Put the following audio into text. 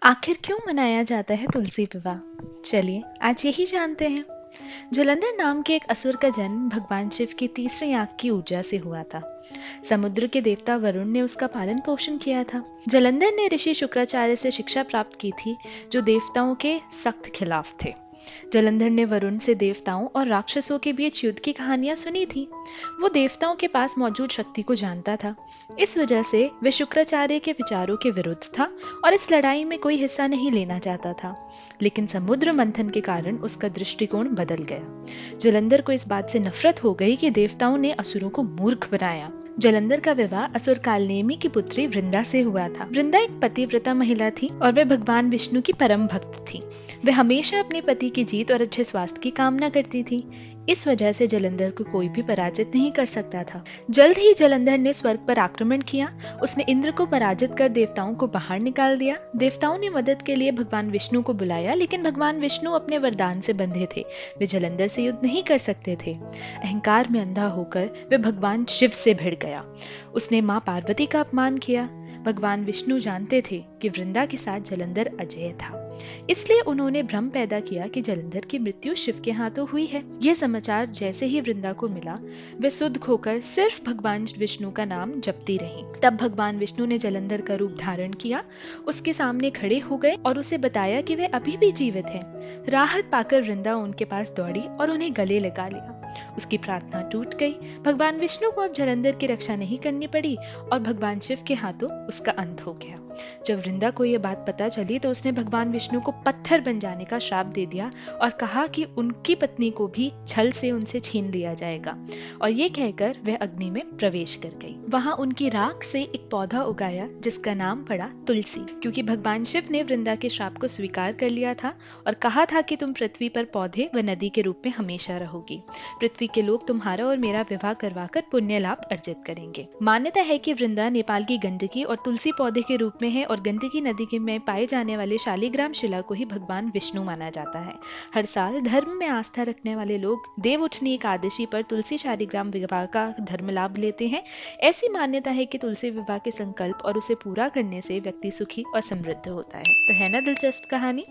आखिर क्यों मनाया जाता है तुलसी विवाह? चलिए आज यही जानते हैं। जलंधर नाम के एक असुर का जन्म भगवान शिव की तीसरी आंख की ऊर्जा से हुआ था। समुद्र के देवता वरुण ने उसका पालन पोषण किया था। जलंधर ने ऋषि शुक्राचार्य से शिक्षा प्राप्त की थी, जो देवताओं के सख्त खिलाफ थे। जलंधर ने वरुण से देवताओं और राक्षसों के बीच युद्ध की कहानियां सुनी थी। वो देवताओं के पास मौजूद शक्ति को जानता था। इस वजह से वह शुक्राचार्य के विचारों के विरुद्ध था और इस लड़ाई में कोई हिस्सा नहीं लेना चाहता था। लेकिन समुद्र मंथन के कारण उसका दृष्टिकोण बदल गया। जलंधर को इस बात से नफरत हो गई कि देवताओं ने असुरों को मूर्ख बनाया। जलंधर का विवाह असुर कालनेमी की पुत्री वृंदा से हुआ था। वृंदा एक पतिव्रता महिला थी और वह भगवान विष्णु की परम भक्त थी। वह हमेशा अपने पति की जीत और अच्छे स्वास्थ्य की कामना करती थी। इस वजह से जलंधर को कोई भी पराजित नहीं कर सकता था। जल्द ही जलंधर ने स्वर्ग पर आक्रमण किया। उसने इंद्र को पराजित कर देवताओं को बाहर निकाल दिया। देवताओं ने मदद के लिए भगवान विष्णु को बुलाया, लेकिन भगवान विष्णु अपने वरदान से बंधे थे। वे जलंधर से युद्ध नहीं कर सकते थे। अहंकार में अंधा होकर वे भगवान शिव से भिड़ गया। उसने माँ पार्वती का अपमान किया। भगवान विष्णु जानते थे कि वृंदा के साथ जलंधर अजेय था, इसलिए उन्होंने भ्रम पैदा किया कि जलंधर की मृत्यु शिव के हाथों हुई है। यह समाचार जैसे ही वृंदा को मिला, वे सुध खोकर सिर्फ भगवान विष्णु का नाम जपती रहीं। तब भगवान विष्णु ने जलंधर का रूप धारण किया, उसके सामने खड़े हो गए और उसे बताया कि वे अभी भी जीवित हैं। राहत पाकर वृंदा उनके पास दौड़ी और उन्हें गले लगा लिया। उसकी प्रार्थना टूट गई। भगवान विष्णु को अब जलंधर की रक्षा नहीं करनी पड़ी और भगवान शिव के हाथों उसका अंत हो गया। जब वृंदा को यह बात पता चली तो उसने भगवान विष्णु को पत्थर बन जाने का श्राप दे दिया और कहा कि उनकी पत्नी को भी छल से उनसे छीन लिया जाएगा, और ये कहकर वह अग्नि में प्रवेश कर गई। वहां उनकी राख से एक पौधा उगाया जिसका नाम पड़ा तुलसी, क्योंकि भगवान शिव ने वृंदा के श्राप को स्वीकार कर लिया था और कहा था कि तुम पृथ्वी पर पौधे व नदी के रूप में हमेशा रहोगी। पृथ्वी के लोग तुम्हारा और मेरा विवाह करवाकर पुण्य लाभ अर्जित करेंगे। मान्यता है कि वृंदा नेपाल की गंडकी और तुलसी पौधे के रूप में है और गंडकी नदी के में पाए जाने वाले शालिग्राम शिला को ही भगवान विष्णु माना जाता है। हर साल धर्म में आस्था रखने वाले लोग देव उठनी एकादशी पर तुलसी शालिग्राम विवाह का धर्म लाभ लेते हैं। ऐसी मान्यता है कि तुलसी विवाह के संकल्प और उसे पूरा करने से व्यक्ति सुखी और समृद्ध होता है। तो है ना दिलचस्प कहानी।